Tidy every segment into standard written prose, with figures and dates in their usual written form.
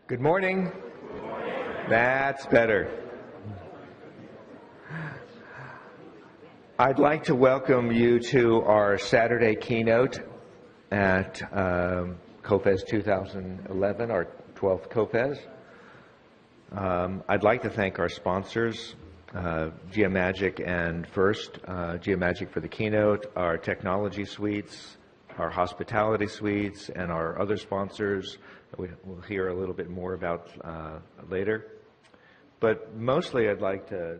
Good morning. That's better. I'd like to welcome you to our Saturday keynote at COFES 2011, our 12th COFES. I'd like to thank our sponsors, Geomagic and First, Geomagic for the keynote, our technology suites, our hospitality suites, and our other sponsors we'll hear a little bit more about later. But mostly I'd like to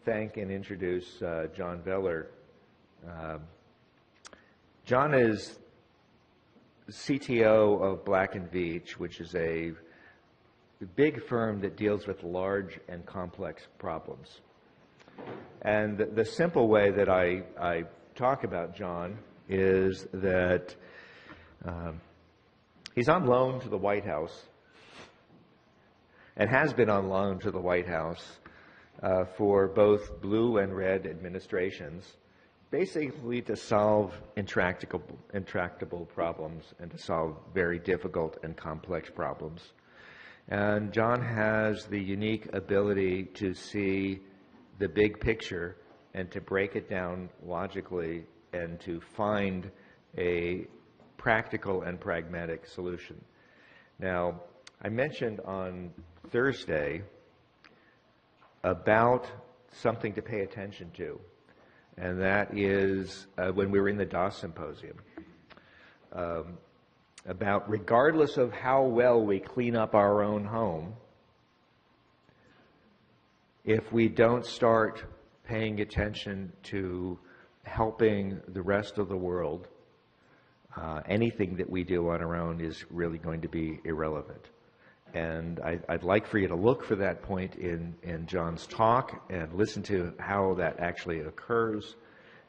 thank and introduce John Voeller. John is CTO of Black & Veatch, which is a big firm that deals with large and complex problems. And the simple way that I talk about John is that he's on loan to the White House and has been on loan to the White House for both blue and red administrations, basically to solve intractable problems and to solve very difficult and complex problems. And John has the unique ability to see the big picture and to break it down logically and to find a practical and pragmatic solution. Now, I mentioned on Thursday about something to pay attention to, and that is when we were in the DOS Symposium, about regardless of how well we clean up our own home, if we don't start paying attention to helping the rest of the world, anything that we do on our own is really going to be irrelevant. And I'd like for you to look for that point in John's talk and listen to how that actually occurs.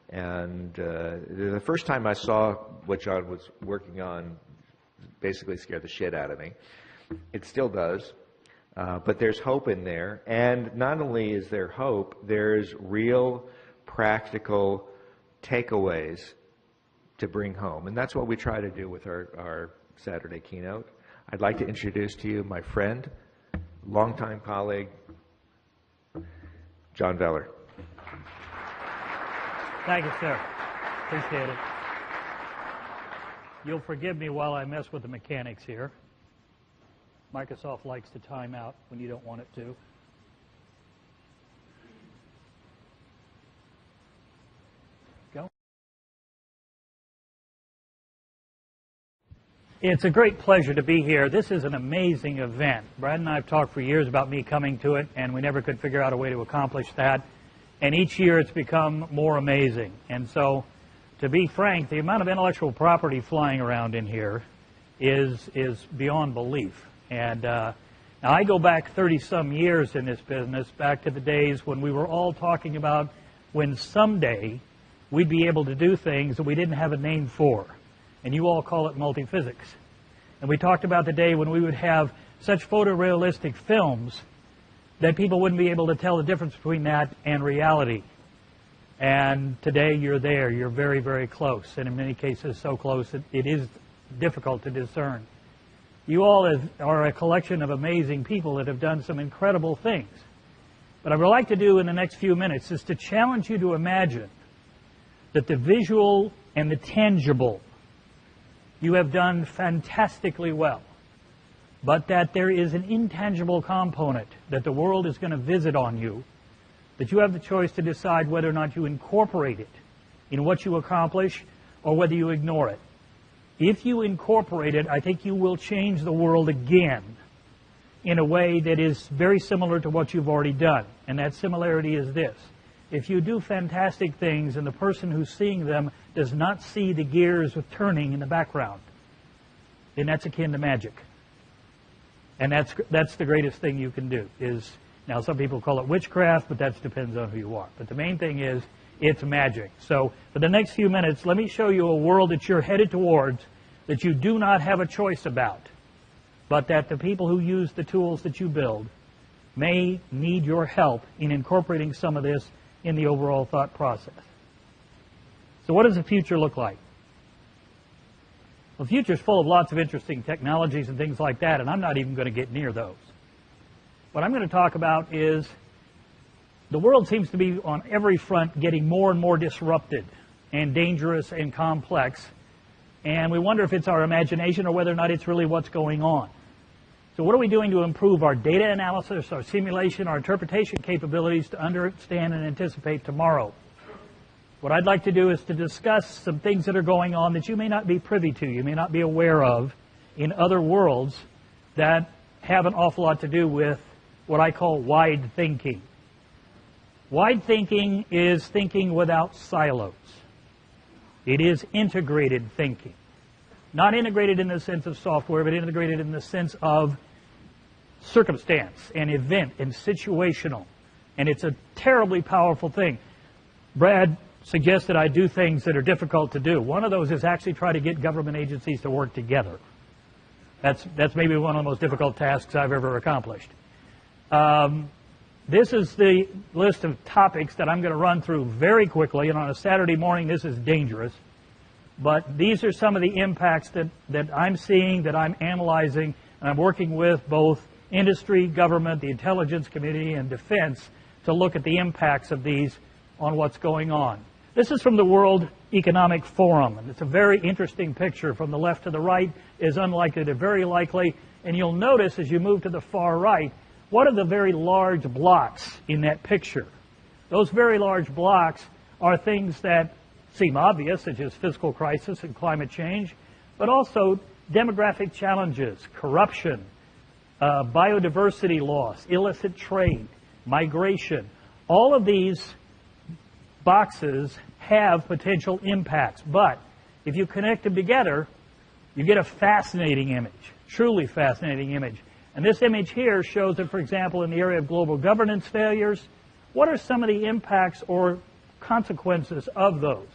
And the first time I saw what John was working on basically scared the shit out of me. It still does. But there's hope in there. And not only is there hope, there's real practical takeaways to bring home. And that's what we try to do with our Saturday keynote. I'd like to introduce to you my friend, longtime colleague, John Voeller. Thank you, sir. Appreciate it. You'll forgive me while I mess with the mechanics here. Microsoft likes to time out when you don't want it to. Go. It's a great pleasure to be here. This is an amazing event. Brad and I have talked for years about me coming to it, and we never could figure out a way to accomplish that. And each year it's become more amazing. And so, to be frank, the amount of intellectual property flying around in here is beyond belief. And now I go back 30-some years in this business, back to the days when we were all talking about when someday we'd be able to do things that we didn't have a name for. And you all call it multiphysics. And we talked about the day when we would have such photorealistic films that people wouldn't be able to tell the difference between that and reality. And today you're there. You're very, very close. And in many cases so close that it is difficult to discern. You all are a collection of amazing people that have done some incredible things. What I would like to do in the next few minutes is to challenge you to imagine that the visual and the tangible you have done fantastically well, but that there is an intangible component that the world is going to visit on you, that you have the choice to decide whether or not you incorporate it in what you accomplish or whether you ignore it. If you incorporate it, I think you will change the world again in a way that is very similar to what you've already done. And that similarity is this. If you do fantastic things and the person who's seeing them does not see the gears turning in the background, then that's akin to magic. And that's the greatest thing you can do. Now some people call it witchcraft, but that depends on who you are. But the main thing is it's magic. So for the next few minutes, let me show you a world that you're headed towards that you do not have a choice about, but that the people who use the tools that you build may need your help in incorporating some of this in the overall thought process. So what does the future look like? The future's full of lots of interesting technologies and things like that, and I'm not even going to get near those. What I'm going to talk about is the world seems to be on every front getting more and more disrupted and dangerous and complex, and we wonder if it's our imagination or whether or not it's really what's going on. So what are we doing to improve our data analysis, our simulation, our interpretation capabilities to understand and anticipate tomorrow? What I'd like to do is to discuss some things that are going on that you may not be privy to, you may not be aware of in other worlds that have an awful lot to do with what I call wide thinking. Wide thinking is thinking without silos. It is integrated thinking. Not integrated in the sense of software, but integrated in the sense of circumstance and event and situational. And it's a terribly powerful thing. Brad suggested I do things that are difficult to do. One of those is actually try to get government agencies to work together. That's maybe one of the most difficult tasks I've ever accomplished. This is the list of topics that I'm going to run through very quickly, and on a Saturday morning this is dangerous. But these are some of the impacts that I'm seeing, that I'm analyzing, and I'm working with both industry, government, the intelligence community, and defense to look at the impacts of these on what's going on. This is from the World Economic Forum, and it's a very interesting picture. From the left to the right is unlikely to very likely, and you'll notice as you move to the far right, what are the very large blocks in that picture? Those very large blocks are things that seem obvious, such as fiscal crisis and climate change, but also demographic challenges, corruption, biodiversity loss, illicit trade, migration. All of these boxes have potential impacts, but if you connect them together, you get a fascinating image, truly fascinating image. And this image here shows that, for example, in the area of global governance failures, what are some of the impacts or consequences of those?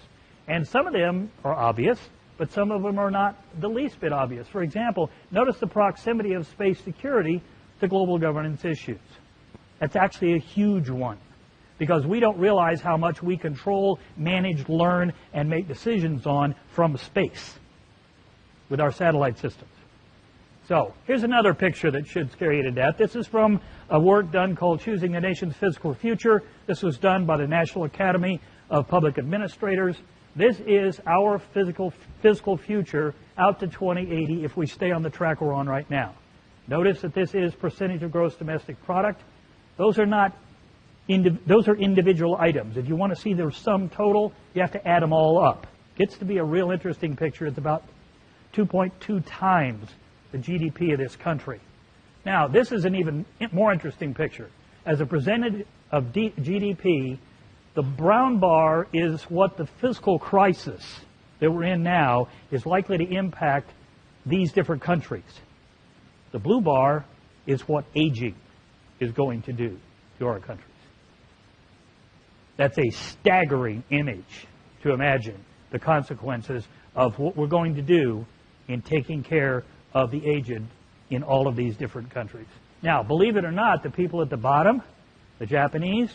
And some of them are obvious, but some of them are not the least bit obvious. For example, notice the proximity of space security to global governance issues. That's actually a huge one, because we don't realize how much we control, manage, learn, and make decisions on from space with our satellite systems. So here's another picture that should scare you to death. This is from a work done called Choosing the Nation's Physical Future. This was done by the National Academy of Public Administrators. This is our physical future out to 2080 if we stay on the track we're on right now. Notice that this is percentage of gross domestic product. Those are individual items. If you want to see their sum total, you have to add them all up. Gets to be a real interesting picture. It's about 2.2 times the GDP of this country. Now, this is an even more interesting picture. As a percentage of GDP, the brown bar is what the fiscal crisis that we're in now is likely to impact these different countries. The blue bar is what aging is going to do to our countries. That's a staggering image to imagine the consequences of what we're going to do in taking care of the aged in all of these different countries. Now, believe it or not, the people at the bottom, the Japanese,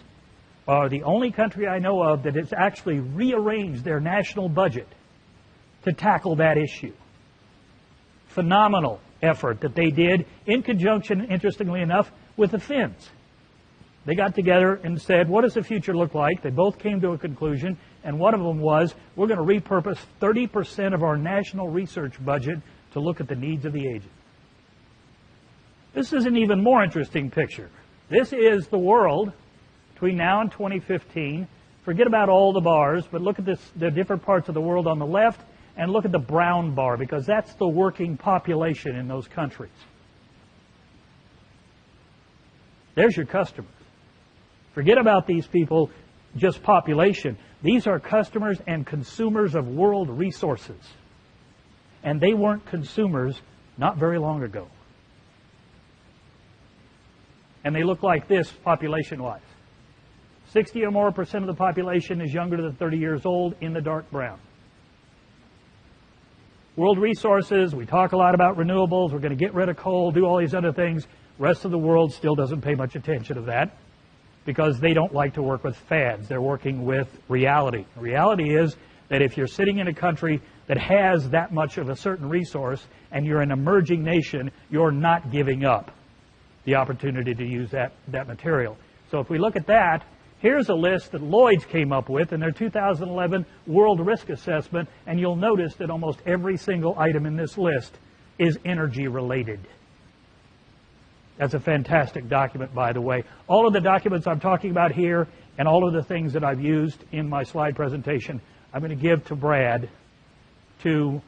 are the only country I know of that has actually rearranged their national budget to tackle that issue. Phenomenal effort that they did in conjunction, interestingly enough, with the Finns. They got together and said, what does the future look like? They both came to a conclusion, and one of them was, we're going to repurpose 30% of our national research budget to look at the needs of the aged. This is an even more interesting picture. This is the world between now and 2015. Forget about all the bars, but look at the different parts of the world on the left, and look at the brown bar, because that's the working population in those countries. There's your customers. Forget about these people, just population. These are customers and consumers of world resources. And they weren't consumers not very long ago. And they look like this population-wise. 60 or more % of the population is younger than 30 years old in the dark brown. World resources, we talk a lot about renewables, we're going to get rid of coal, do all these other things. Rest of the world still doesn't pay much attention to that because they don't like to work with fads. They're working with reality. The reality is that if you're sitting in a country that has that much of a certain resource, and you're an emerging nation, you're not giving up the opportunity to use that material. So if we look at that, here's a list that Lloyd's came up with in their 2011 World Risk Assessment, and you'll notice that almost every single item in this list is energy related. That's a fantastic document, by the way. All of the documents I'm talking about here and all of the things that I've used in my slide presentation, I'm going to give to Brad to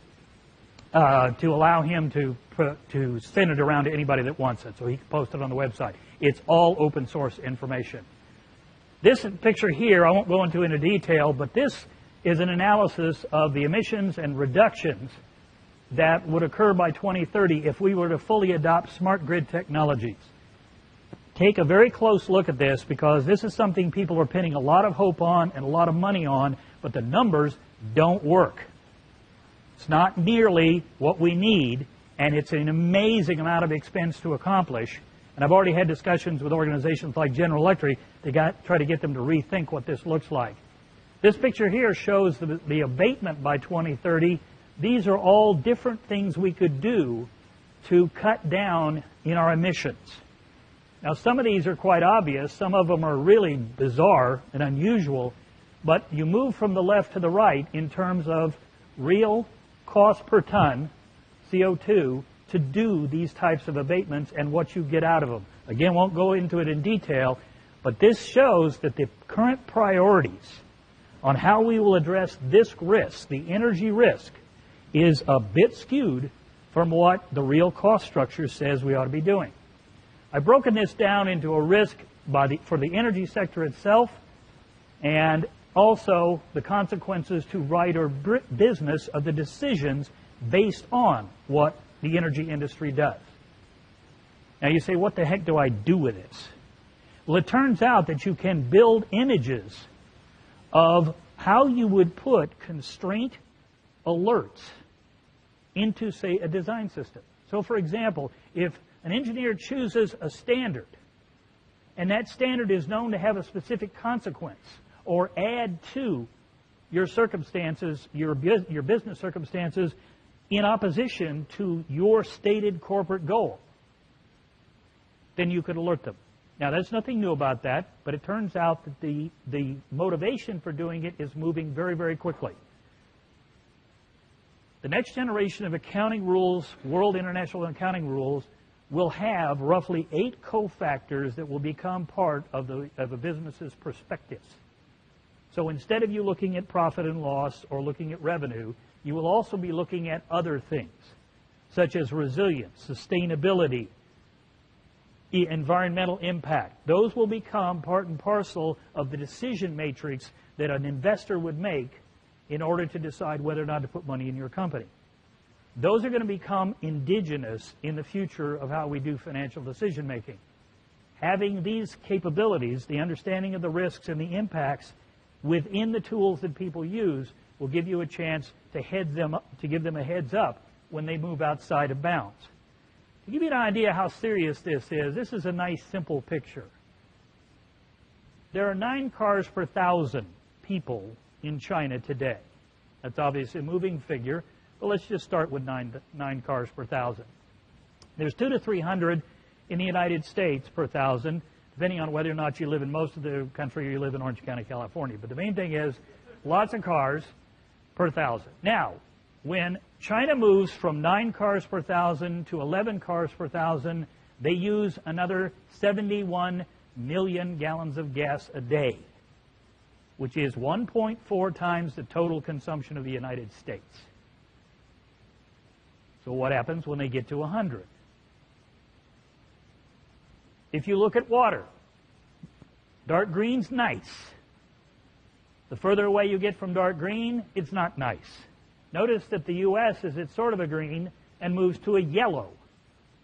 allow him to send it around to anybody that wants it, so he can post it on the website. It's all open source information. This picture here, I won't go into detail, but this is an analysis of the emissions and reductions that would occur by 2030 if we were to fully adopt smart grid technologies. Take a very close look at this, because this is something people are pinning a lot of hope on and a lot of money on, but the numbers don't work. It's not nearly what we need, and it's an amazing amount of expense to accomplish. And I've already had discussions with organizations like General Electric to try to get them to rethink what this looks like. This picture here shows the abatement by 2030. These are all different things we could do to cut down in our emissions. Now, some of these are quite obvious. Some of them are really bizarre and unusual. But you move from the left to the right in terms of real cost per ton, CO2, to do these types of abatements and what you get out of them. Again, won't go into it in detail, but this shows that the current priorities on how we will address this risk, the energy risk, is a bit skewed from what the real cost structure says we ought to be doing. I've broken this down into a risk for the energy sector itself, and also the consequences to right or business of the decisions based on what the energy industry does. Now you say, what the heck do I do with this? Well, it turns out that you can build images of how you would put constraint alerts into, say, a design system. So, for example, if an engineer chooses a standard, and that standard is known to have a specific consequence, or add to your circumstances, your business circumstances, in opposition to your stated corporate goal, then you could alert them. Now, there's nothing new about that, but it turns out that the motivation for doing it is moving very, very quickly. The next generation of accounting rules, world international accounting rules, will have roughly 8 cofactors that will become part of a business's prospectus. So instead of you looking at profit and loss or looking at revenue, you will also be looking at other things, such as resilience, sustainability, environmental impact. Those will become part and parcel of the decision matrix that an investor would make in order to decide whether or not to put money in your company. Those are going to become indigenous in the future of how we do financial decision making. Having these capabilities, the understanding of the risks and the impacts within the tools that people use, will give you a chance to give them a heads up when they move outside of bounds. To give you an idea how serious this is a nice simple picture. There are 9 cars per 1,000 people in China today. That's obviously a moving figure, but let's just start with 9 cars per 1,000. There's 200 to 300 in the United States per 1,000, depending on whether or not you live in most of the country or you live in Orange County, California. But the main thing is lots of cars per 1,000. Now, when China moves from 9 cars per 1,000 to 11 cars per 1,000, they use another 71 million gallons of gas a day, which is 1.4 times the total consumption of the United States. So what happens when they get to 100? If you look at water, dark green's nice. The further away you get from dark green, it's not nice. Notice that the U.S. is at sort of a green and moves to a yellow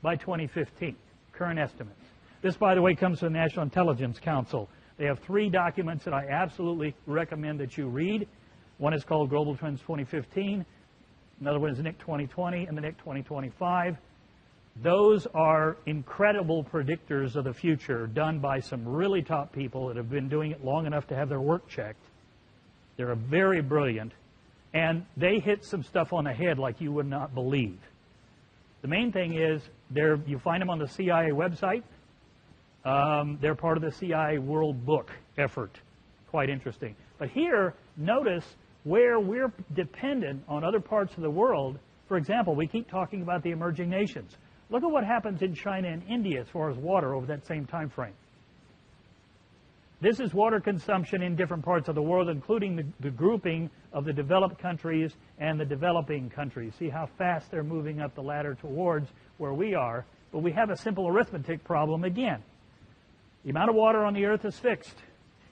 by 2015, current estimates. This, by the way, comes from the National Intelligence Council. They have 3 documents that I absolutely recommend that you read. One is called Global Trends 2015. Another one is NIC 2020 and the NIC 2025. Those are incredible predictors of the future done by some really top people that have been doing it long enough to have their work checked. They're very brilliant, And they hit some stuff on the head like you would not believe. The main thing is, you find them on the CIA website. They're part of the CIA World Book effort. Quite interesting. But here, notice where we're dependent on other parts of the world. For example, we keep talking about the emerging nations. Look at what happens in China and India as far as water over that same time frame. This is water consumption in different parts of the world, including the grouping of the developed countries and the developing countries. See how fast they're moving up the ladder towards where we are. But we have a simple arithmetic problem again. The amount of water on the earth is fixed.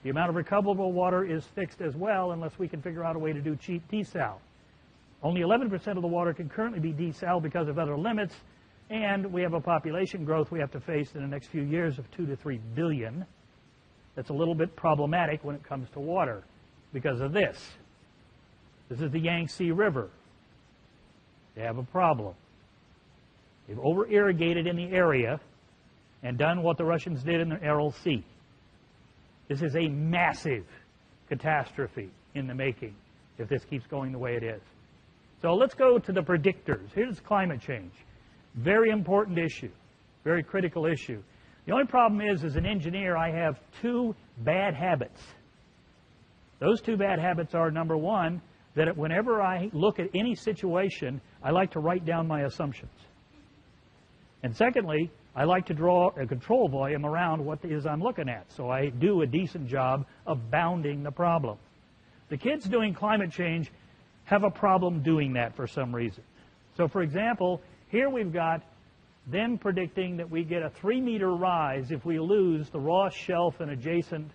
The amount of recoverable water is fixed as well, unless we can figure out a way to do cheap desal. Only 11% of the water can currently be desaled because of other limits, and we have a population growth we have to face in the next few years of 2 to 3 billion. That's a little bit problematic when it comes to water because of this. This is the Yangtze River. They have a problem. They've over-irrigated in the area and done what the Russians did in the Aral Sea. This is a massive catastrophe in the making if this keeps going the way it is. So let's go to the predictors. Here's climate change. Very important issue. Very critical issue. The only problem is, as an engineer, I have 2 bad habits. Those 2 bad habits are, number one, that whenever I look at any situation, I like to write down my assumptions. And secondly, I like to draw a control volume around what it is I'm looking at. So I do a decent job of bounding the problem. The kids doing climate change have a problem doing that for some reason. So for example, here we've got them predicting that we get a 3-meter rise if we lose the Ross Shelf and adjacent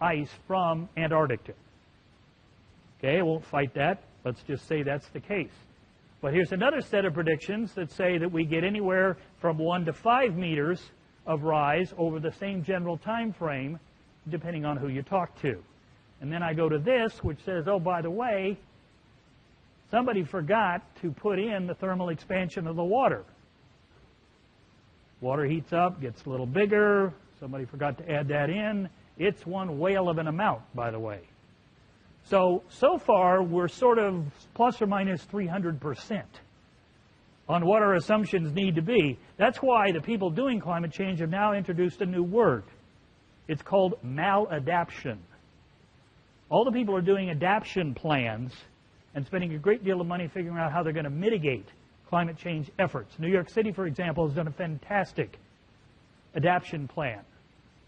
ice from Antarctica. Okay, I won't fight that. Let's just say that's the case. But here's another set of predictions that say that we get anywhere from 1 to 5 meters of rise over the same general time frame, depending on who you talk to. And then I go to this, which says, oh, by the way, somebody forgot to put in the thermal expansion of the water. Water heats up, gets a little bigger. Somebody forgot to add that in. It's one whale of an amount, by the way. So far, we're sort of plus or minus 300% on what our assumptions need to be. That's why the people doing climate change have now introduced a new word. It's called maladaptation. All the people are doing adaptation plans and spending a great deal of money figuring out how they're going to mitigate climate change efforts. New York City, for example, has done a fantastic adaptation plan.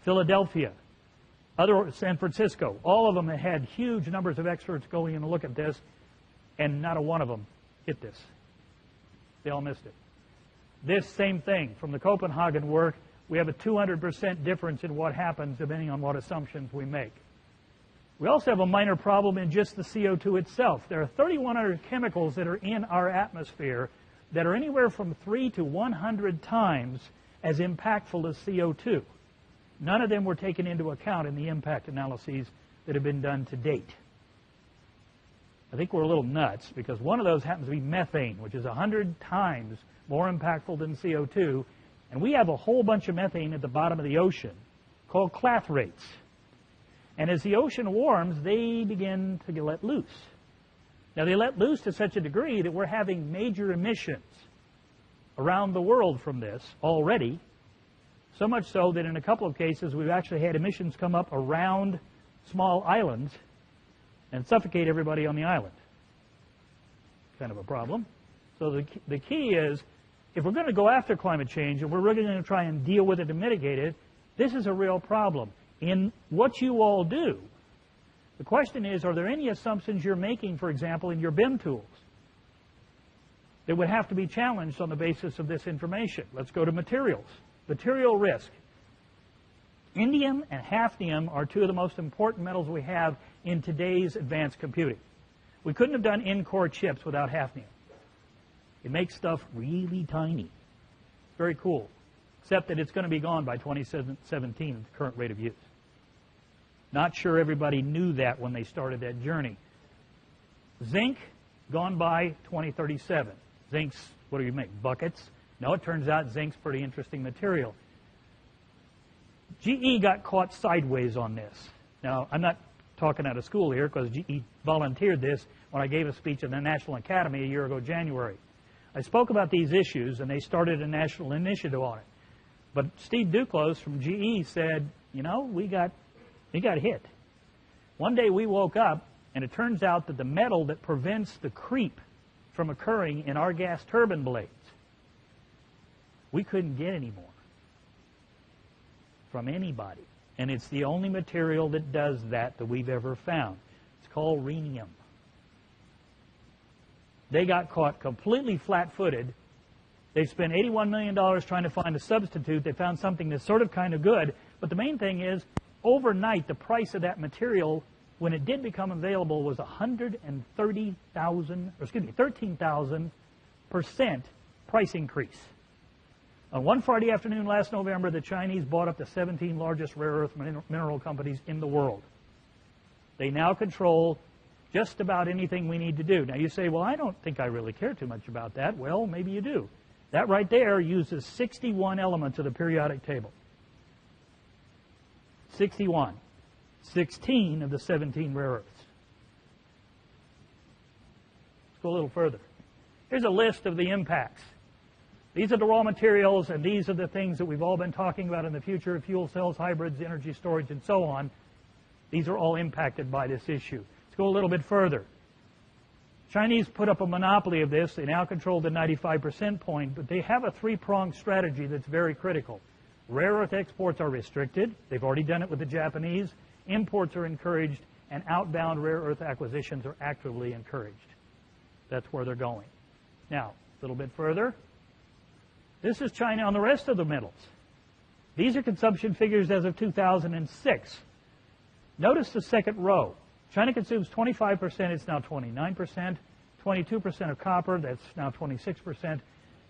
Philadelphia, San Francisco, all of them have had huge numbers of experts going in to look at this, and not a one of them hit this. They all missed it. This same thing, from the Copenhagen work, we have a 200% difference in what happens depending on what assumptions we make. We also have a minor problem in just the CO2 itself. There are 3,100 chemicals that are in our atmosphere that are anywhere from 3 to 100 times as impactful as CO2. None of them were taken into account in the impact analyses that have been done to date. I think we're a little nuts because one of those happens to be methane, which is 100 times more impactful than CO2, and we have a whole bunch of methane at the bottom of the ocean called clathrates. And as the ocean warms, they begin to let loose. Now, they let loose to such a degree that we're having major emissions around the world from this already, so much so that in a couple of cases we've actually had emissions come up around small islands and suffocate everybody on the island. Kind of a problem. So the key is, if we're going to go after climate change and we're really going to try and deal with it and mitigate it, this is a real problem. In what you all do, the question is, are there any assumptions you're making, for example, in your BIM tools that would have to be challenged on the basis of this information? Let's go to materials. Material risk. Indium and hafnium are 2 of the most important metals we have in today's advanced computing. We couldn't have done in-core chips without hafnium. It makes stuff really tiny. Very cool. Except that it's going to be gone by 2017 at the current rate of use. Not sure everybody knew that when they started that journey. Zinc, gone by 2037. Zinc's, what do you make, buckets? No, it turns out zinc's pretty interesting material. GE got caught sideways on this. Now, I'm not talking out of school here because GE volunteered this, when I gave a speech at the National Academy a year ago, January. I spoke about these issues, and they started a national initiative on it. But Steve Duclos from GE said, you know, we got hit. One day we woke up, and it turns out that the metal that prevents the creep from occurring in our gas turbine blades, we couldn't get anymore from anybody. And it's the only material that does that we've ever found. It's called rhenium. They got caught completely flat-footed. They spent $81 million trying to find a substitute. They found something that's sort of kind of good. But the main thing is, overnight, the price of that material, when it did become available, was 13,000% price increase. On one Friday afternoon last November, the Chinese bought up the 17 largest rare earth mineral companies in the world. They now control just about anything we need to do. Now you say, well, I don't think I really care too much about that. Well, maybe you do. That right there uses 61 elements of the periodic table. 61. 16 of the 17 rare earths. Let's go a little further. Here's a list of the impacts. These are the raw materials, and these are the things that we've all been talking about in the future: fuel cells, hybrids, energy storage, and so on. These are all impacted by this issue. Let's go a little bit further. Chinese put up a monopoly of this. They now control the 95% point, but they have a three-pronged strategy that's very critical. Rare earth exports are restricted. They've already done it with the Japanese. Imports are encouraged, and outbound rare earth acquisitions are actively encouraged. That's where they're going. Now, a little bit further. This is China on the rest of the metals. These are consumption figures as of 2006. Notice the second row. China consumes 25%, it's now 29%. 22% of copper, that's now 26%.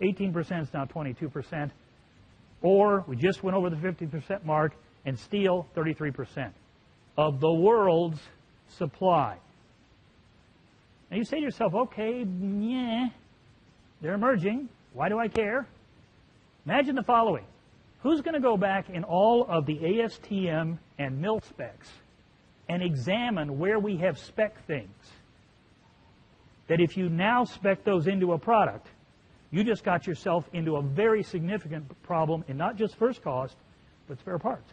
18% is now 22%. Ore, we just went over the 50% mark, and steel, 33% of the world's supply. Now you say to yourself, okay, yeah, they're emerging. Why do I care? Imagine the following. Who's going to go back in all of the ASTM and mil specs and examine where we have spec things? That if you now spec those into a product, you just got yourself into a very significant problem in not just first cost, but spare parts.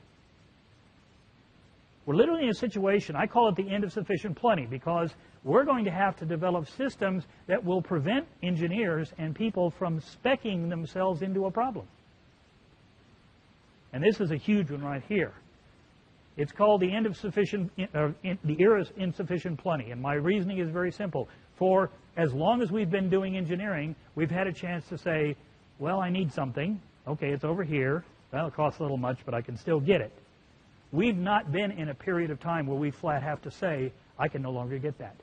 We're literally in a situation, I call it the end of sufficient plenty, because we're going to have to develop systems that will prevent engineers and people from speccing themselves into a problem. And this is a huge one right here. It's called the end of sufficient, the era of insufficient plenty. And my reasoning is very simple. For as long as we've been doing engineering, we've had a chance to say, well, I need something. Okay, it's over here. Well, it costs a little much, but I can still get it. We've not been in a period of time where we flat have to say, I can no longer get that.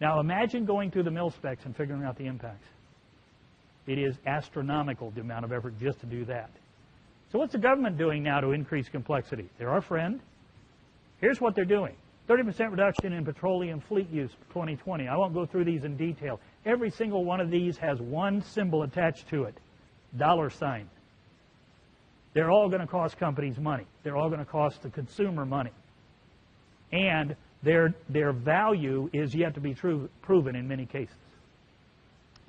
Now imagine going through the mil specs and figuring out the impacts. It is astronomical, the amount of effort just to do that. So what's the government doing now to increase complexity? They're our friend. Here's what they're doing. 30% reduction in petroleum fleet use for 2020. I won't go through these in detail. Every single one of these has one symbol attached to it, $. They're all going to cost companies money. They're all going to cost the consumer money. And their value is yet to be proven in many cases.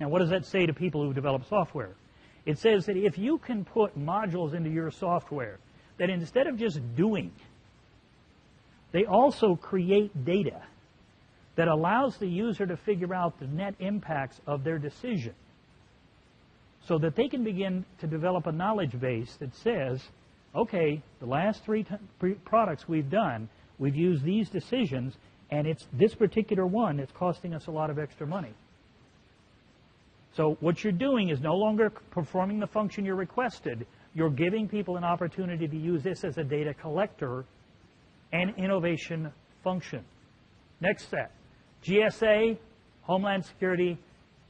Now, what does that say to people who develop software? It says that if you can put modules into your software that instead of just doing, they also create data that allows the user to figure out the net impacts of their decision, so that they can begin to develop a knowledge base that says, okay, the last three products we've done, we've used these decisions, and it's this particular one that's costing us a lot of extra money. So what you're doing is no longer performing the function you're requested. You're giving people an opportunity to use this as a data collector and innovation function. Next step. GSA, Homeland Security,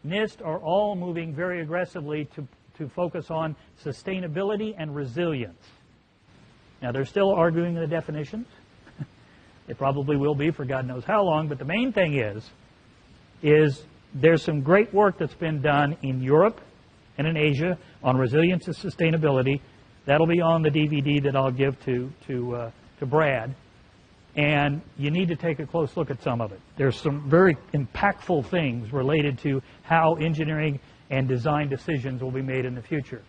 NIST are all moving very aggressively to focus on sustainability and resilience. Now, they're still arguing the definitions. They probably will be for God knows how long, but the main thing is there's some great work that's been done in Europe and in Asia on resilience and sustainability. That'll be on the DVD that I'll give to Brad. And you need to take a close look at some of it. There's some very impactful things related to how engineering and design decisions will be made in the future.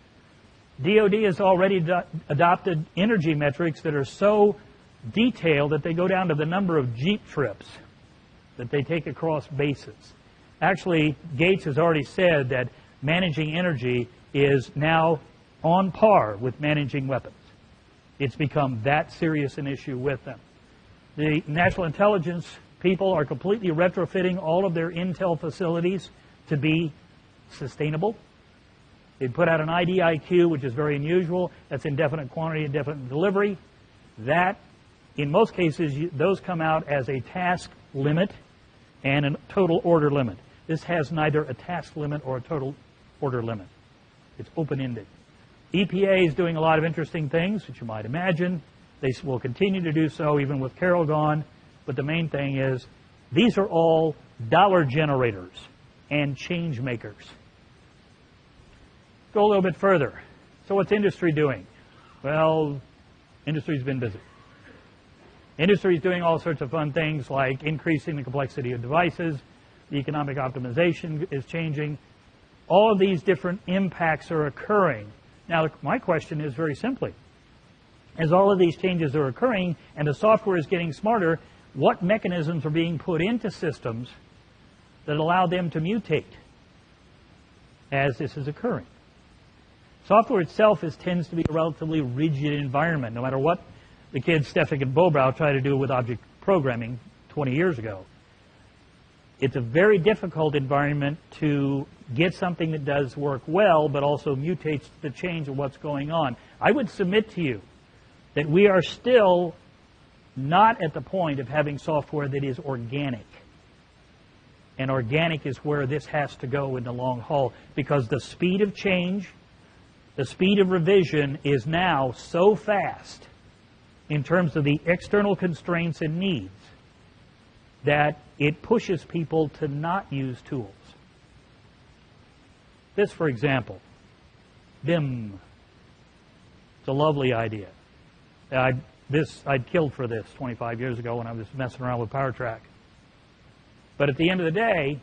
DoD has already adopted energy metrics that are so detailed that they go down to the number of Jeep trips that they take across bases. Actually, Gates has already said that managing energy is now on par with managing weapons. It's become that serious an issue with them. The national intelligence people are completely retrofitting all of their intel facilities to be sustainable. They put out an IDIQ, which is very unusual. That's indefinite quantity, indefinite delivery. That, in most cases, those come out as a task limit and a total order limit. This has neither a task limit or a total order limit. It's open-ended. EPA is doing a lot of interesting things, which you might imagine. They will continue to do so even with Carroll gone. But the main thing is these are all dollar generators and change makers. Go a little bit further. So what's industry doing? Well, industry's been busy. Industry is doing all sorts of fun things like increasing the complexity of devices. The economic optimization is changing. All of these different impacts are occurring. Now, my question is very simply, as all of these changes are occurring and the software is getting smarter, what mechanisms are being put into systems that allow them to mutate as this is occurring? Software itself tends to be a relatively rigid environment, no matter what the kids Stefik and Bobrow tried to do with object programming 20 years ago. It's a very difficult environment to get something that does work well, but also mutates to the change of what's going on. I would submit to you that we are still not at the point of having software that is organic. And organic is where this has to go in the long haul, because the speed of change, the speed of revision is now so fast in terms of the external constraints and needs that it pushes people to not use tools. This, for example, BIM. It's a lovely idea. I'd killed for this 25 years ago when I was messing around with PowerTrack. But at the end of the day,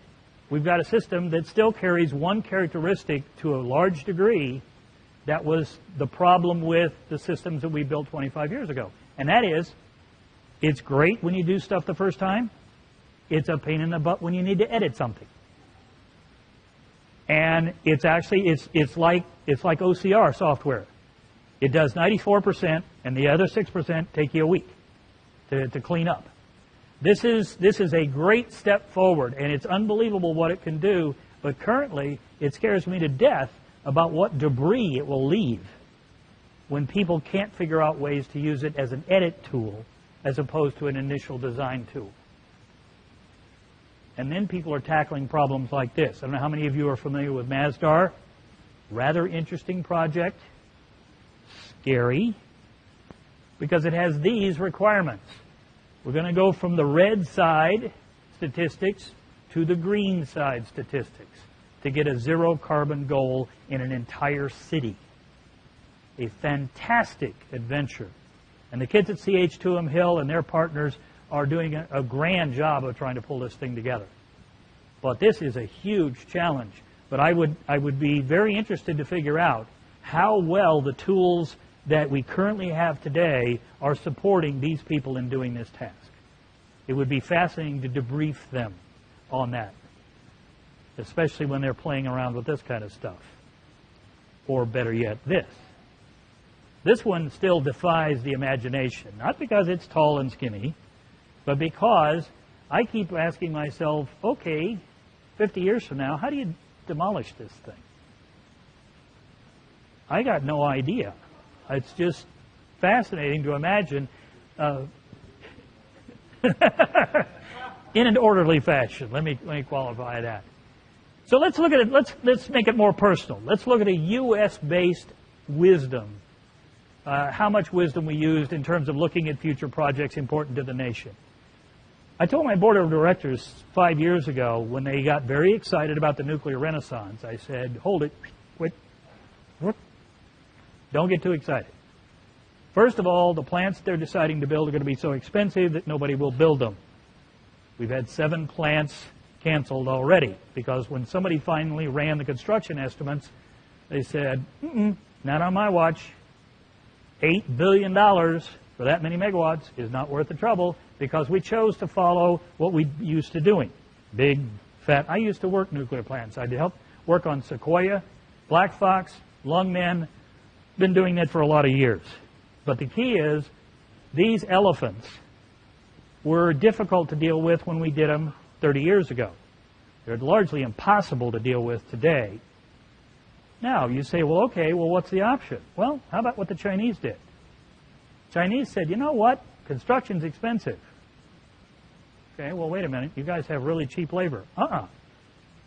we've got a system that still carries one characteristic to a large degree that was the problem with the systems that we built 25 years ago. And that is, it's great when you do stuff the first time. It's a pain in the butt when you need to edit something. And it's actually, it's like OCR software. It does 94%, and the other 6% take you a week to clean up. This is a great step forward, and it's unbelievable what it can do, but currently it scares me to death about what debris it will leave when people can't figure out ways to use it as an edit tool as opposed to an initial design tool. And then people are tackling problems like this. I don't know how many of you are familiar with Masdar. Rather interesting project. Scary. Because it has these requirements. We're going to go from the red side statistics to the green side statistics to get a zero carbon goal in an entire city. A fantastic adventure. And the kids at CH2M Hill and their partners are doing a grand job of trying to pull this thing together. But this is a huge challenge. But I would be very interested to figure out how well the tools that we currently have today are supporting these people in doing this task. It would be fascinating to debrief them on that, especially when they're playing around with this kind of stuff. Or better yet, this. This one still defies the imagination, not because it's tall and skinny, but because I keep asking myself, okay, 50 years from now, how do you demolish this thing? I got no idea. It's just fascinating to imagine in an orderly fashion. Let me qualify that. So let's look at it. Let's make it more personal. Let's look at a U.S.-based wisdom. How much wisdom we used in terms of looking at future projects important to the nation. I told my board of directors 5 years ago when they got very excited about the nuclear renaissance, I said, hold it, wait, don't get too excited. First of all, the plants they're deciding to build are going to be so expensive that nobody will build them. We've had 7 plants canceled already because when somebody finally ran the construction estimates, they said, not on my watch. $8 billion for that many megawatts is not worth the trouble because we chose to follow what we used to doing. Big, fat. I used to work nuclear plants. I helped work on Sequoia, Black Fox, Lungmen. Been doing that for a lot of years. But the key is these elephants were difficult to deal with when we did them 30 years ago. They're largely impossible to deal with today. Now, you say, well, okay, well, what's the option? Well, how about what the Chinese did? Chinese said, you know what? Construction's expensive. Okay, well, wait a minute. You guys have really cheap labor.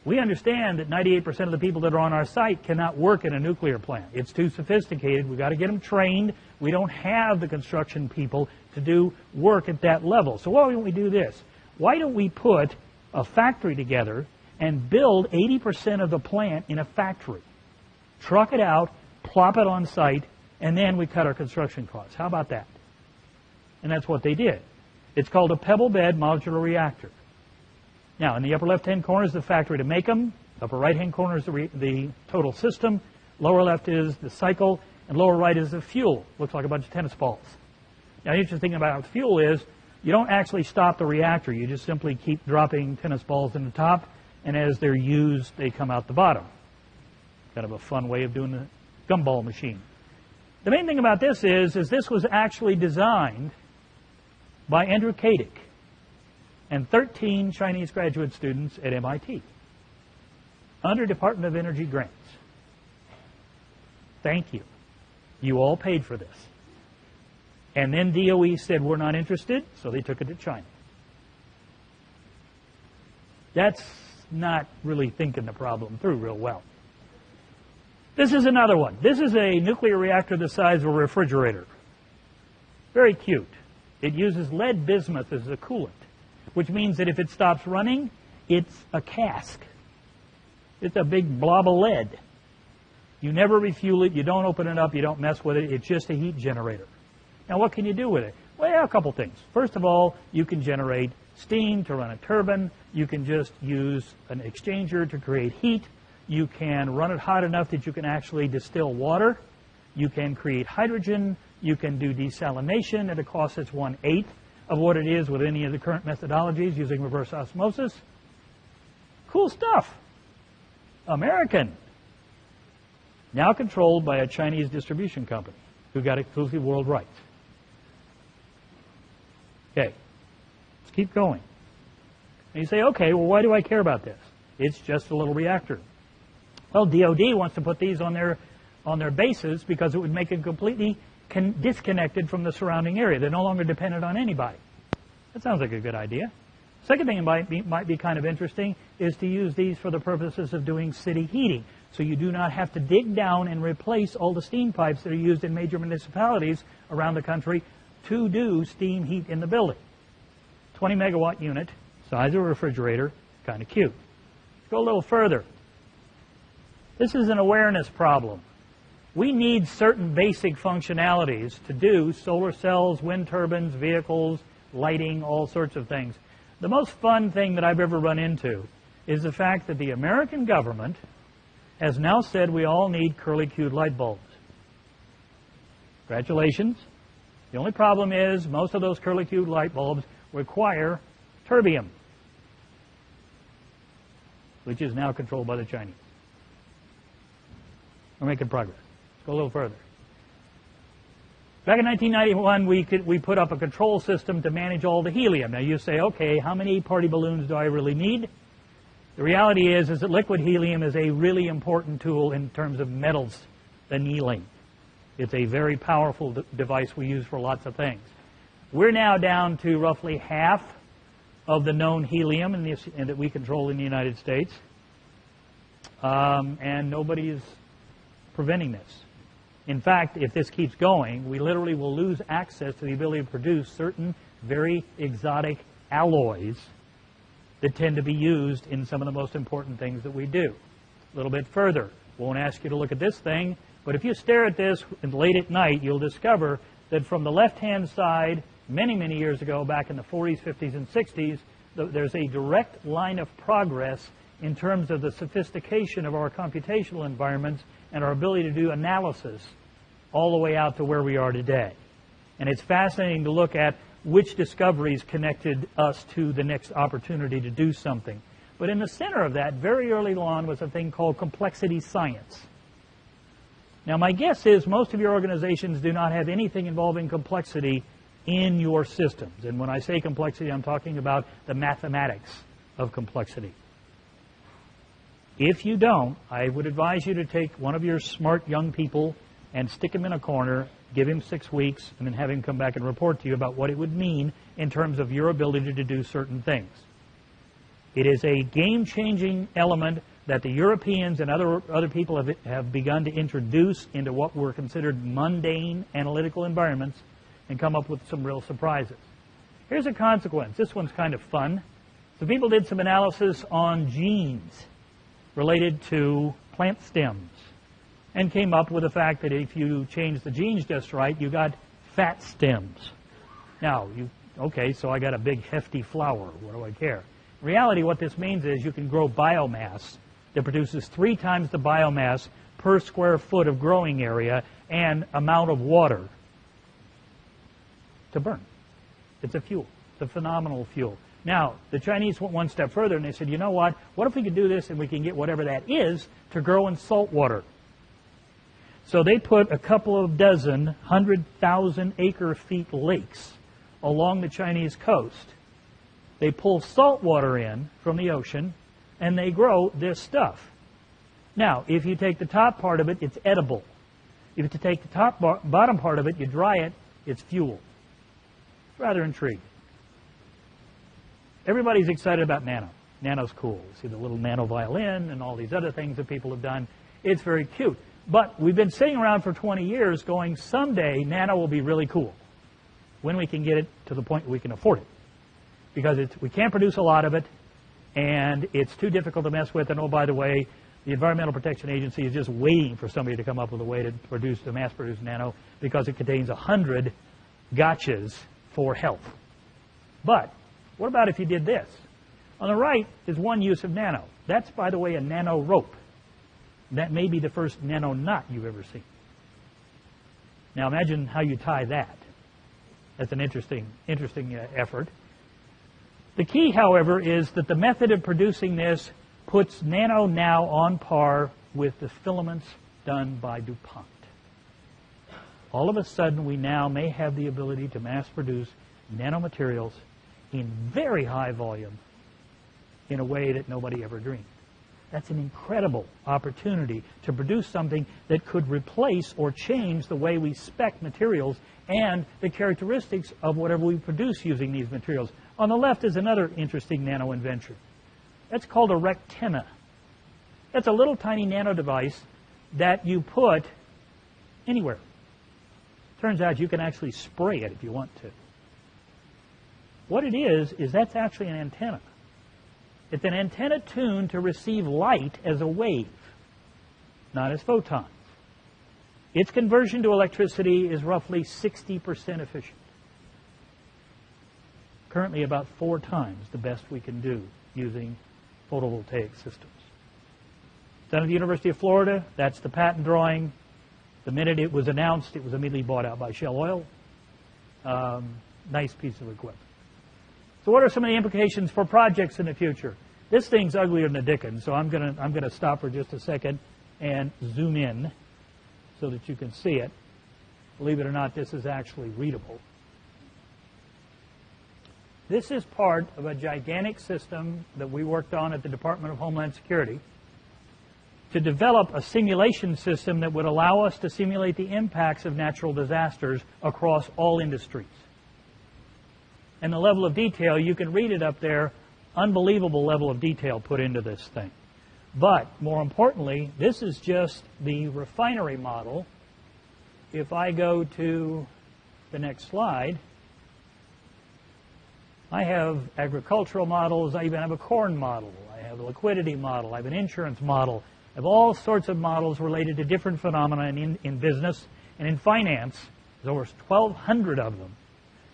We understand that 98% of the people that are on our site cannot work in a nuclear plant. It's too sophisticated. We've got to get them trained. We don't have the construction people to do work at that level. So why don't we do this? Why don't we put a factory together and build 80% of the plant in a factory? Truck it out, plop it on site, and then we cut our construction costs. How about that? And that's what they did. It's called a pebble bed modular reactor. Now, in the upper left-hand corner is the factory to make them. Upper right-hand corner is the total system. Lower left is the cycle, and lower right is the fuel. Looks like a bunch of tennis balls. Now, the interesting thing about fuel is you don't actually stop the reactor. You just simply keep dropping tennis balls in the top, and as they're used, they come out the bottom. Kind of a fun way of doing the gumball machine. The main thing about this is this was actually designed by Andrew Kadick and 13 Chinese graduate students at MIT under Department of Energy grants. Thank you. You all paid for this. And then DOE said, we're not interested, so they took it to China. That's not really thinking the problem through real well. This is another one. This is a nuclear reactor the size of a refrigerator. Very cute. It uses lead bismuth as a coolant, which means that if it stops running, it's a cask. It's a big blob of lead. You never refuel it. You don't open it up. You don't mess with it. It's just a heat generator. Now, what can you do with it? Well, a couple things. First of all, you can generate steam to run a turbine. You can just use an exchanger to create heat. You can run it hot enough that you can actually distill water. You can create hydrogen. You can do desalination at a cost that's 1/8 of what it is with any of the current methodologies using reverse osmosis. Cool stuff. American. Now controlled by a Chinese distribution company who got exclusive world rights. Okay. Let's keep going. And you say, okay, well, why do I care about this? It's just a little reactor. Well, DOD wants to put these on their bases because it would make them completely disconnected from the surrounding area. They're no longer dependent on anybody. That sounds like a good idea. Second thing that might be kind of interesting is to use these for the purposes of doing city heating. So you do not have to dig down and replace all the steam pipes that are used in major municipalities around the country to do steam heat in the building. 20 megawatt unit, size of a refrigerator, kind of cute. Let's go a little further. This is an awareness problem. We need certain basic functionalities to do solar cells, wind turbines, vehicles, lighting, all sorts of things. The most fun thing that I've ever run into is the fact that the American government has now said we all need curly-cued light bulbs. Congratulations. The only problem is most of those curly-cued light bulbs require terbium, which is now controlled by the Chinese. We're making progress. Let's go a little further. Back in 1991, we put up a control system to manage all the helium. Now you say, okay, how many party balloons do I really need? The reality is that liquid helium is a really important tool in terms of metals annealing. It's a very powerful device we use for lots of things. We're now down to roughly half of the known helium that we control in the United States. And nobody is preventing this. In fact, if this keeps going, we literally will lose access to the ability to produce certain very exotic alloys that tend to be used in some of the most important things that we do. A little bit further, won't ask you to look at this thing, but if you stare at this late at night, you'll discover that from the left-hand side, many, many years ago, back in the 40s, 50s, and 60s, there's a direct line of progress in terms of the sophistication of our computational environments and our ability to do analysis all the way out to where we are today. And it's fascinating to look at which discoveries connected us to the next opportunity to do something. But in the center of that, very early on, was a thing called complexity science. Now, my guess is most of your organizations do not have anything involving complexity in your systems. And when I say complexity, I'm talking about the mathematics of complexity. If you don't, I would advise you to take one of your smart young people and stick him in a corner, give him 6 weeks, and then have him come back and report to you about what it would mean in terms of your ability to do certain things. It is a game-changing element that the Europeans and other people have begun to introduce into what were considered mundane analytical environments and come up with some real surprises. Here's a consequence. This one's kind of fun. So people did some analysis on genes related to plant stems and came up with the fact that if you change the genes just right, you got fat stems. Now, okay, so I got a big hefty flower. What do I care? In reality, what this means is you can grow biomass that produces 3 times the biomass per square foot of growing area and amount of water to burn. It's a fuel. It's a phenomenal fuel. Now, the Chinese went one step further and they said, you know what if we could do this and we can get whatever that is to grow in salt water? So they put a couple of dozen 100,000 acre feet lakes along the Chinese coast. They pull salt water in from the ocean and they grow this stuff. Now, if you take the top part of it, it's edible. If you take the bottom part of it, you dry it, it's fuel. Rather intriguing. Everybody's excited about nano. Nano's cool. See the little nano violin and all these other things that people have done. It's very cute. But we've been sitting around for 20 years going, someday nano will be really cool when we can get it to the point where we can afford it. Because we can't produce a lot of it, and it's too difficult to mess with. And oh, by the way, the Environmental Protection Agency is just waiting for somebody to come up with a way to mass produce nano because it contains 100 gotchas for health. But what about if you did this? On the right is one use of nano. That's, by the way, a nano rope. That may be the first nano knot you've ever seen. Now imagine how you tie that. That's an interesting effort. The key, however, is that the method of producing this puts nano now on par with the filaments done by DuPont. All of a sudden, we now may have the ability to mass produce nanomaterials in very high volume in a way that nobody ever dreamed. That's an incredible opportunity to produce something that could replace or change the way we spec materials and the characteristics of whatever we produce using these materials. On the left is another interesting nano invention. That's called a rectenna. That's a little tiny nano device that you put anywhere. Turns out you can actually spray it if you want to. What it is that's actually an antenna. It's an antenna tuned to receive light as a wave, not as photons. Its conversion to electricity is roughly 60% efficient. Currently about 4 times the best we can do using photovoltaic systems. Done at the University of Florida. That's the patent drawing. The minute it was announced, it was immediately bought out by Shell Oil. Nice piece of equipment. So what are some of the implications for projects in the future? This thing's uglier than the dickens, so I'm gonna stop for just a second and zoom in so that you can see it. Believe it or not, this is actually readable. This is part of a gigantic system that we worked on at the Department of Homeland Security to develop a simulation system that would allow us to simulate the impacts of natural disasters across all industries. And the level of detail, you can read it up there, unbelievable level of detail put into this thing. But more importantly, this is just the refinery model. If I go to the next slide, I have agricultural models, I even have a corn model, I have a liquidity model, I have an insurance model, I have all sorts of models related to different phenomena in business and in finance There's over 1,200 of them.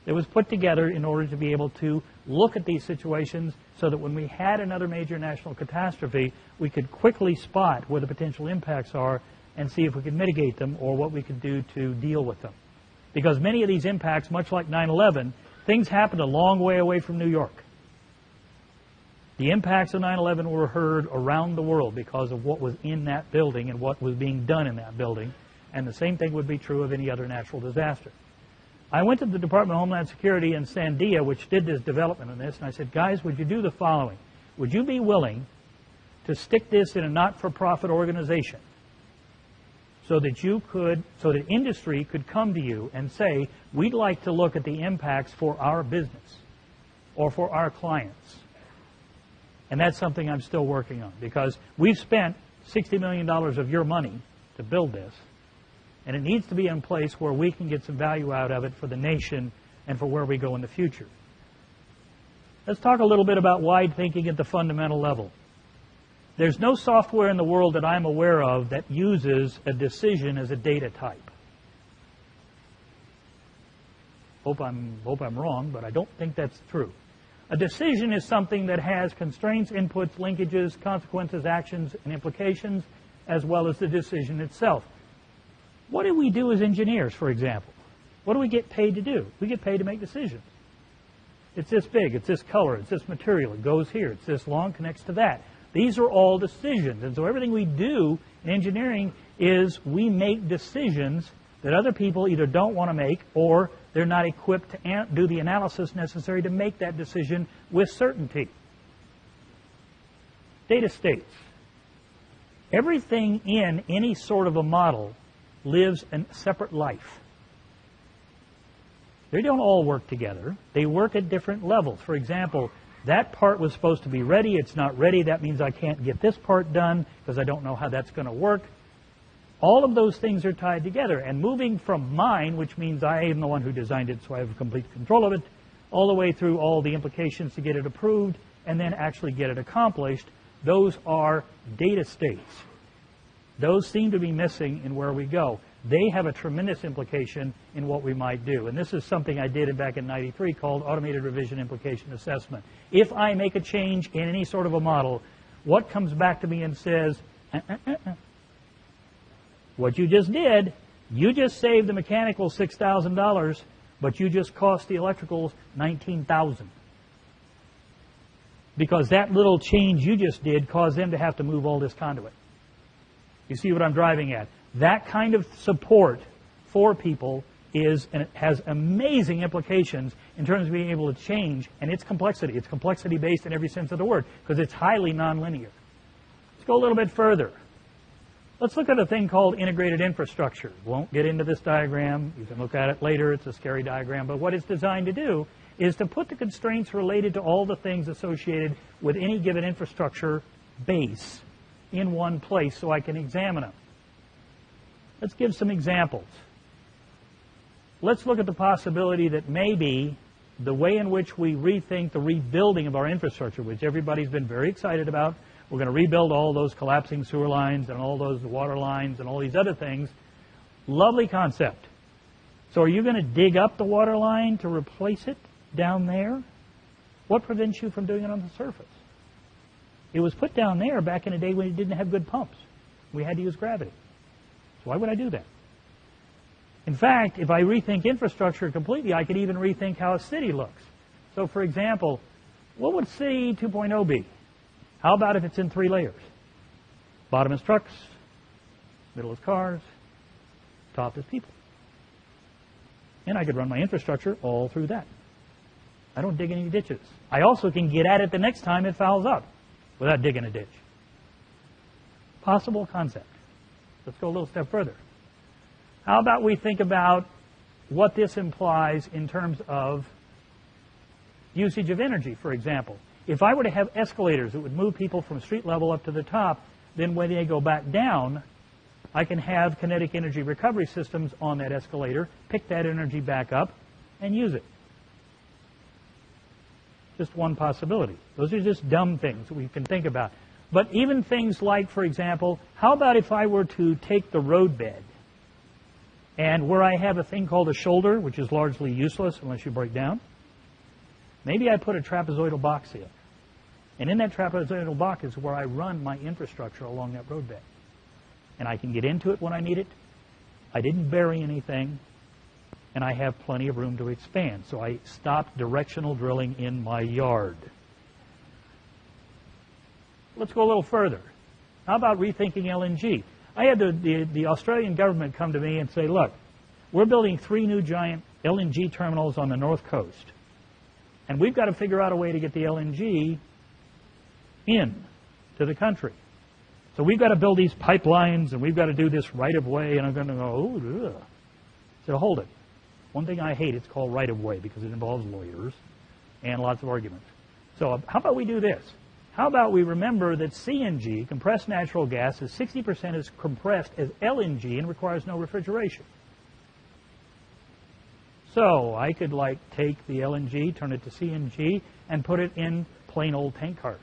It was put together in order to be able to look at these situations so that when we had another major national catastrophe, we could quickly spot where the potential impacts are and see if we could mitigate them or what we could do to deal with them. Because many of these impacts, much like 9/11, things happened a long way away from New York. The impacts of 9/11 were heard around the world because of what was in that building and what was being done in that building. And the same thing would be true of any other natural disaster. I went to the Department of Homeland Security in Sandia, which did this development on this, and I said, guys, would you do the following? Would you be willing to stick this in a not-for-profit organization so that industry could come to you and say, we'd like to look at the impacts for our business or for our clients? And that's something I'm still working on, because we've spent $60 million of your money to build this, and it needs to be in place where we can get some value out of it for the nation and for where we go in the future. Let's talk a little bit about wide thinking at the fundamental level. There's no software in the world that I'm aware of that uses a decision as a data type. Hope I'm wrong, but I don't think that's true. A decision is something that has constraints, inputs, linkages, consequences, actions, and implications, as well as the decision itself. What do we do as engineers, for example? What do we get paid to do? We get paid to make decisions. It's this big, it's this color, it's this material, it goes here, it's this long, connects to that. These are all decisions. And so everything we do in engineering is we make decisions that other people either don't want to make or they're not equipped to do the analysis necessary to make that decision with certainty. Data states. Everything in any sort of a model lives a separate life. They don't all work together. They work at different levels. For example, that part was supposed to be ready. It's not ready. That means I can't get this part done because I don't know how that's going to work. All of those things are tied together. And moving from mine, which means I am the one who designed it, so I have complete control of it, all the way through all the implications to get it approved and then actually get it accomplished, those are data states. Those seem to be missing in where we go. They have a tremendous implication in what we might do. And this is something I did back in '93 called Automated Revision Implication Assessment. If I make a change in any sort of a model, what comes back to me and says, what you just did, you just saved the mechanical $6,000, but you just cost the electricals $19,000. Because that little change you just did caused them to have to move all this conduit. You see what I'm driving at? That kind of support for people has amazing implications in terms of being able to change, and its complexity. It's complexity based in every sense of the word, because it's highly nonlinear. Let's go a little bit further. Let's look at a thing called integrated infrastructure. Won't get into this diagram. You can look at it later. It's a scary diagram. But what it's designed to do is to put the constraints related to all the things associated with any given infrastructure base in one place so I can examine them. Let's give some examples. Let's look at the possibility that maybe the way in which we rethink the rebuilding of our infrastructure, which everybody's been very excited about. We're going to rebuild all those collapsing sewer lines and all those water lines and all these other things. Lovely concept. So are you going to dig up the water line to replace it down there? What prevents you from doing it on the surface? It was put down there back in a day when it didn't have good pumps. We had to use gravity. So why would I do that? In fact, if I rethink infrastructure completely, I could even rethink how a city looks. So for example, what would City 2.0 be? How about if it's in 3 layers? Bottom is trucks, middle is cars, top is people. And I could run my infrastructure all through that. I don't dig any ditches. I also can get at it the next time it fouls up without digging a ditch. Possible concept. Let's go a little step further. How about we think about what this implies in terms of usage of energy, for example. If I were to have escalators that would move people from street level up to the top, then when they go back down, I can have kinetic energy recovery systems on that escalator, pick that energy back up, and use it. Just one possibility. Those are just dumb things that we can think about. But even things like, for example, how about if I were to take the roadbed And where I have a thing called a shoulder, which is largely useless unless you break down, maybe I put a trapezoidal box in. And in that trapezoidal box is where I run my infrastructure along that roadbed. And I can get into it when I need it. I didn't bury anything. And I have plenty of room to expand. So I stopped directional drilling in my yard. Let's go a little further. How about rethinking LNG? I had the Australian government come to me and say, look, we're building 3 new giant LNG terminals on the north coast. And we've got to figure out a way to get the LNG in to the country. So we've got to build these pipelines and we've got to do this right of way. And I'm going to go, oh, ugh. So hold it. One thing I hate, it's called right of way because it involves lawyers and lots of arguments. So how about we do this? How about we remember that CNG, compressed natural gas, is 60% as compressed as LNG and requires no refrigeration. So I could take the LNG, turn it to CNG, and put it in plain old tank cars.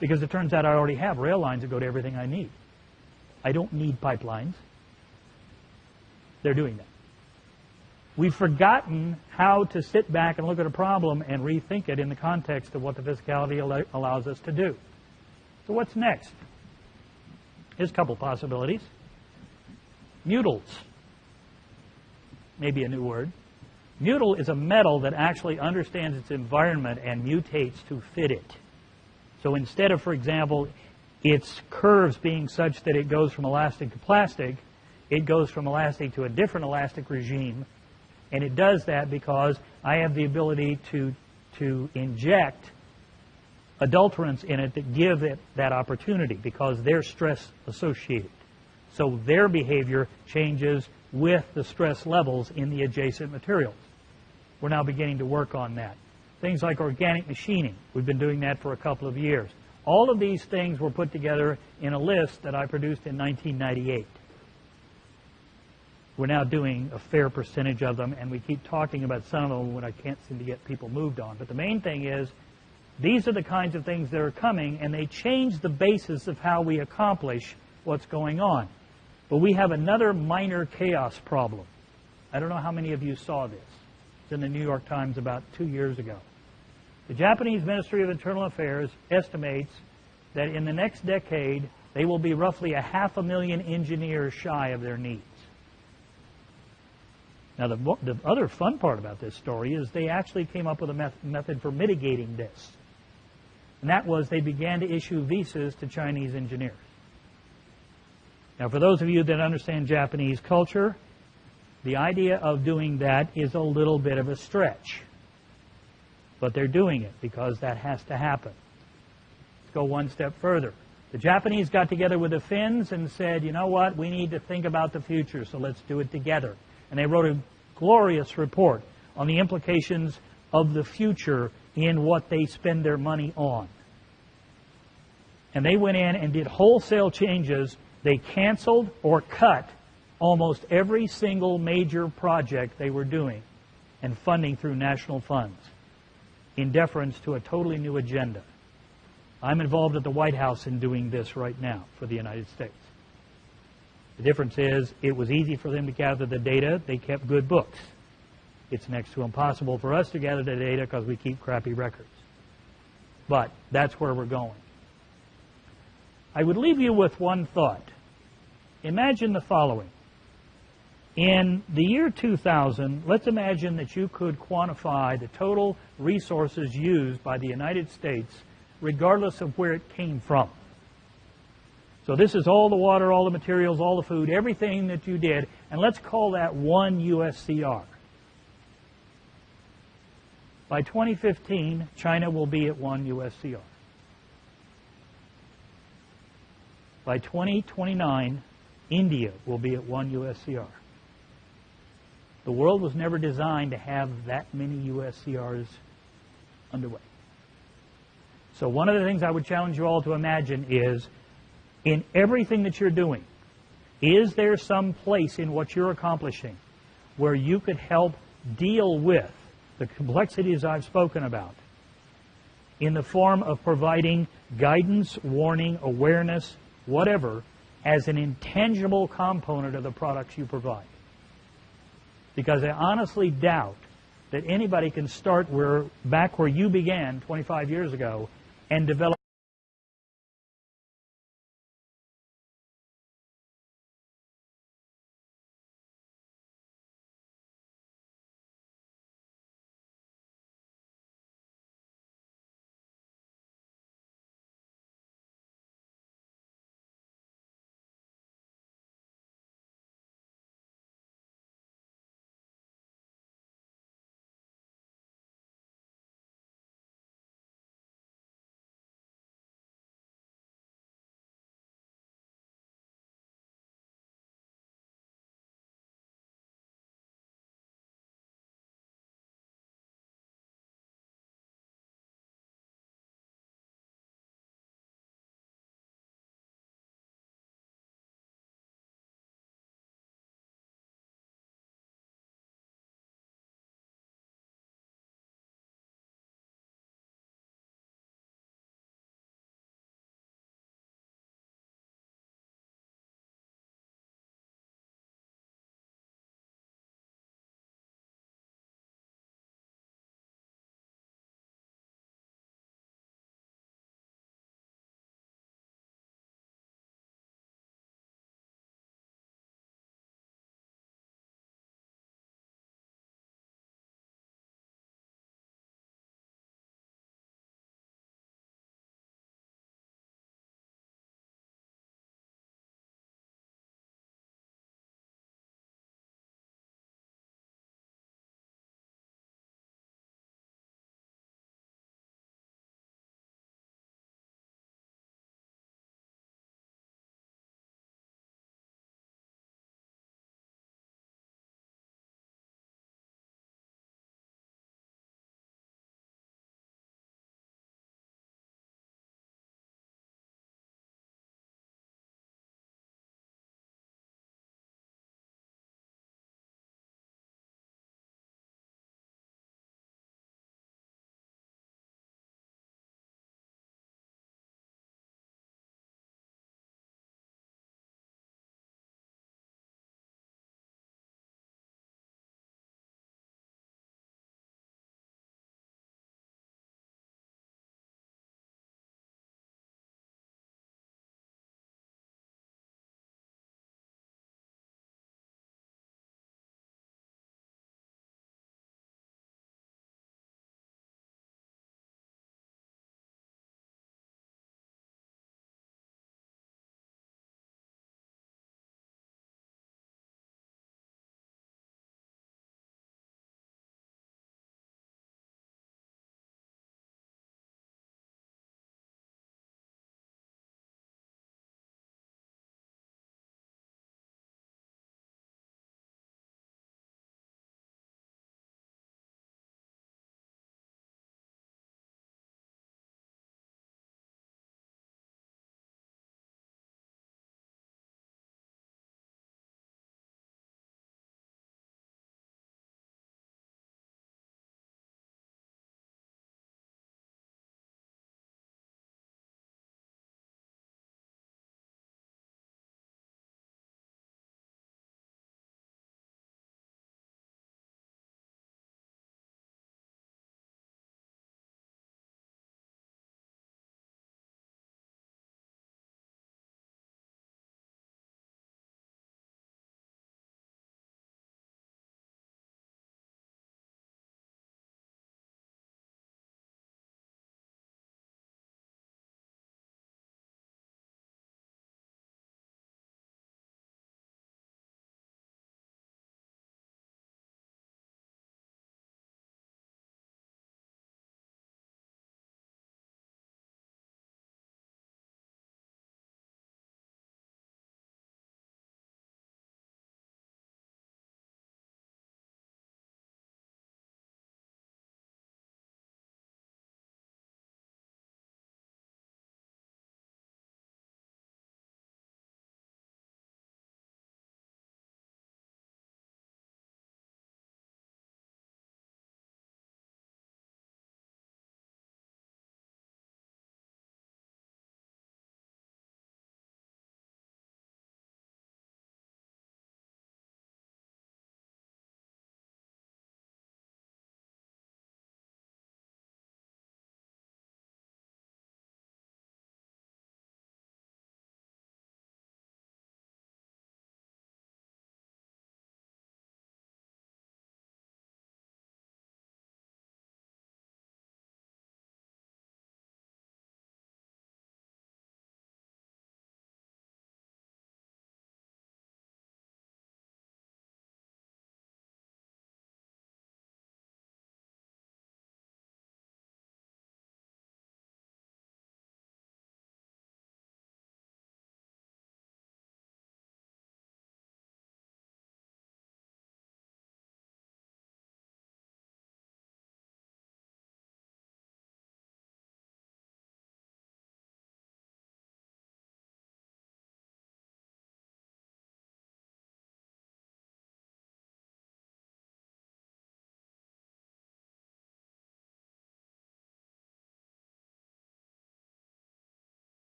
Because it turns out I already have rail lines that go to everything I need. I don't need pipelines. They're doing that. We've forgotten how to sit back and look at a problem and rethink it in the context of what the physicality allows us to do. So what's next? Here's a couple possibilities. Mutals. Maybe a new word. Mutal is a metal that actually understands its environment and mutates to fit it. So instead of, for example, its curves being such that it goes from elastic to plastic, it goes from elastic to a different elastic regime. And it does that because I have the ability to inject adulterants in it that give it that opportunity because they're stress associated. So their behavior changes with the stress levels in the adjacent materials. We're now beginning to work on that. Things like organic machining. We've been doing that for a couple of years. All of these things were put together in a list that I produced in 1998. We're now doing a fair percentage of them, and we keep talking about some of them when I can't seem to get people moved on. But the main thing is, these are the kinds of things that are coming, and they change the basis of how we accomplish what's going on. But we have another minor chaos problem. I don't know how many of you saw this. It's in the New York Times about 2 years ago. The Japanese Ministry of Internal Affairs estimates that in the next decade, they will be roughly 500,000 engineers shy of their needs. Now, the other fun part about this story is they actually came up with a method for mitigating this. And that was they began to issue visas to Chinese engineers. Now, for those of you that understand Japanese culture, the idea of doing that is a little bit of a stretch. But they're doing it because that has to happen. Let's go one step further. The Japanese got together with the Finns and said, you know what, we need to think about the future, so let's do it together. And they wrote a glorious report on the implications of the future in what they spend their money on. And they went in and did wholesale changes. They canceled or cut almost every single major project they were doing and funding through national funds in deference to a totally new agenda. I'm involved at the White House in doing this right now for the United States. The difference is it was easy for them to gather the data. They kept good books. It's next to impossible for us to gather the data because we keep crappy records. But that's where we're going. I would leave you with one thought. Imagine the following. In the year 2000, let's imagine that you could quantify the total resources used by the United States regardless of where it came from. So this is all the water, all the materials, all the food, everything that you did, and let's call that one USCR. By 2015, China will be at one USCR. By 2029, India will be at one USCR. The world was never designed to have that many USCRs underway. So one of the things I would challenge you all to imagine is, in everything that you're doing, is there some place in what you're accomplishing where you could help deal with the complexities I've spoken about in the form of providing guidance, warning, awareness, whatever, as an intangible component of the products you provide? because I honestly doubt that anybody can start back where you began 25 years ago and develop